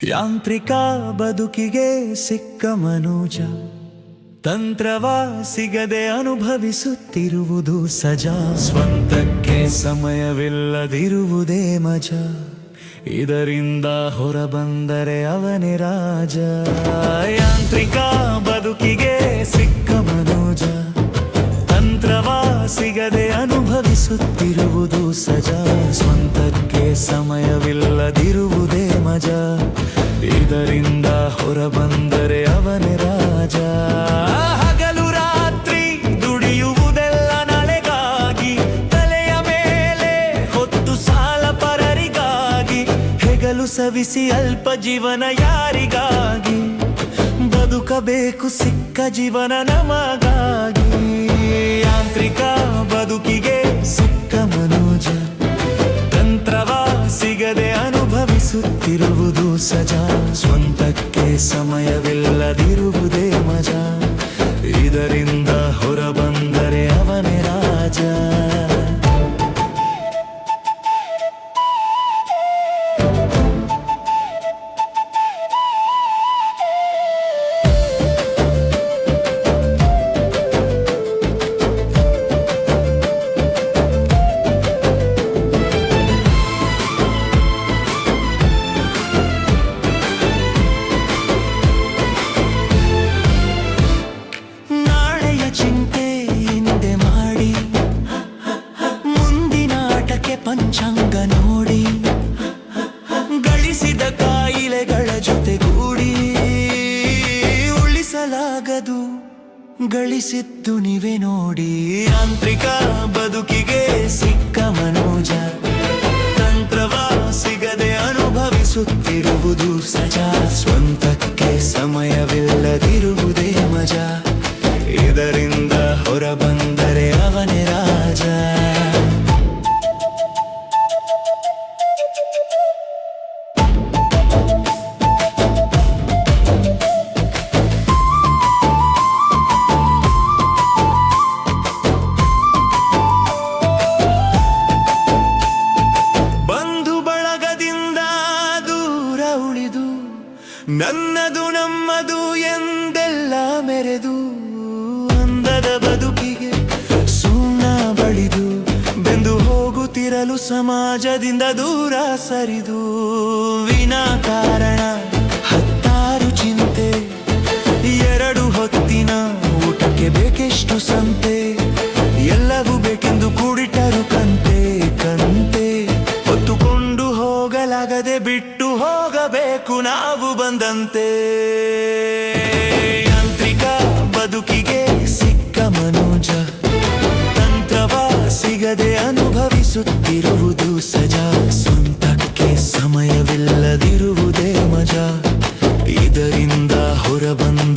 ಯಾಂತ್ರಿಕ ಬದುಕಿಗೆ ಸಿಕ್ಕ ಮನೋಜ, ತಂತ್ರವ ಸಿಗದೆ ಅನುಭವಿಸುತ್ತಿರುವುದು ಸಜಾ. ಸ್ವಂತಕ್ಕೆ ಸಮಯವಿಲ್ಲದಿರುವುದೇ ಮಜ, ಇದರಿಂದ ಹೊರಬಂದರೆ ಅವನೇ ರಾಜ. ಯಾಂತ್ರಿಕ ಬದುಕಿಗೆ ಸಿಕ್ಕ ಮನೋಜ, ತಂತ್ರವ ಸಿಗದೆ ಅನುಭವಿಸುತ್ತಿರುವುದು ಸಜಾ. ಸ್ವಂತಕ್ಕೆ ಸಮಯವಿಲ್ಲದಿರುವುದೇ ಮಜ, ಇದರಿಂದ ಹೊರಬಂದರೆ ಅವನೇ ರಾಜ. ಹಗಲು ರಾತ್ರಿ ದುಡಿಯುವುದೆಲ್ಲ ನಾಳೆಗಾಗಿ, ತಲೆಯ ಮೇಲೆ ಹೊತ್ತು ಸಾಲ ಪರರಿಗಾಗಿ. ಹೆಗಲು ಸವಿಸಿ ಅಲ್ಪ ಜೀವನ ಯಾರಿಗಾಗಿ, ಬದುಕಬೇಕು ಸಿಕ್ಕ ಜೀವನ ನಮಗಾಗಿ. ಯಾಂತ್ರಿಕ ಬದುಕಿಗೆ ಸಿಕ್ಕ ಮನೋಜ, ತಂತ್ರವ ಸಿಗದೆ ಅನುಭವಿಸುತ್ತಿರುವುದು ಸಜಾ. ಸ್ವಂತಕ್ಕೆ ಸಮಯವಿಲ್ಲದಿರುವುದೇ ಮಜ, ಇದರಿಂದ ಹೊರಬಂದರೆ ಅವನೇ ರಾಜ. ಚಿಂತೆ ಹಿಂದೆ ಮಾಡಿ, ಮುಂದಿನ ಆಟಕ್ಕೆ ಪಂಚಾಂಗ ನೋಡಿ, ಗಳಿಸಿದ ಕಾಯಿಲೆಗಳ ಜೊತೆಗೂಡಿ. ಉಳಿಸಲಾಗದು ಗಳಿಸಿದ್ದು ನೀವೇ ನೋಡಿ. ಯಾಂತ್ರಿಕ ಬದುಕಿಗೆ ಸಿಕ್ಕ ಮನೋಜ, ತಂತ್ರವ ಸಿಗದೆ ಅನುಭವಿಸುತ್ತಿರುವುದು ಸಜಾ. ಸ್ವಂತಕ್ಕೆ ಸಮಯವಿಲ್ಲದಿರುವುದೇ ಮಜ, ಇದರಿಂದ ಹೊರಬಂದರೆ ಅವನೇ ರಾಜ. ಬಂಧು ಬಳಗದಿಂದ ದೂರ ಉಳಿದು, ನನ್ನದು ನಮ್ಮದು ಎಂದೆಲ್ಲ ಮೆರೆದು, ಅಂದದ ಬದುಕಿಗೆ ಸುಣ್ಣ ಬಳಿದು, ಬೆಂದು ಹೋಗುತ್ತಿರಲು ಸಮಾಜದಿಂದ ದೂರ ಸರಿದು. ವಿನಾಕಾರಣ ಹತ್ತಾರು ಚಿಂತೆ, ಎರಡು ಹೊತ್ತಿನ ಊಟಕ್ಕೆ ಬೇಕೆಷ್ಟು ಸಂತೆ. ಎಲ್ಲವೂ ಬೇಕೆಂದು ಕೂಡಿಟ್ಟರು ಕಂತೆ ಕಂತೆ, ಹೊತ್ತುಕೊಂಡು ಹೋಗಲಾಗದೆ ಬಿಟ್ಟು ಹೋಗಬೇಕು ನಾವು ಬಂದಂತೆ. ಯಾಂತ್ರಿಕ ಬದುಕಿಗೆ ಸಿಕ್ಕ ಮನೋಜ, ತಂತ್ರವ ಸಿಗದೆ ಅನುಭವಿಸುತ್ತಿರುವುದು ಸಜಾ. ಸ್ವಂತಕ್ಕೆ ಸಮಯವಿಲ್ಲದಿರುವುದೇ ಮಜ, ಇದರಿಂದ ಹೊರಬಂದ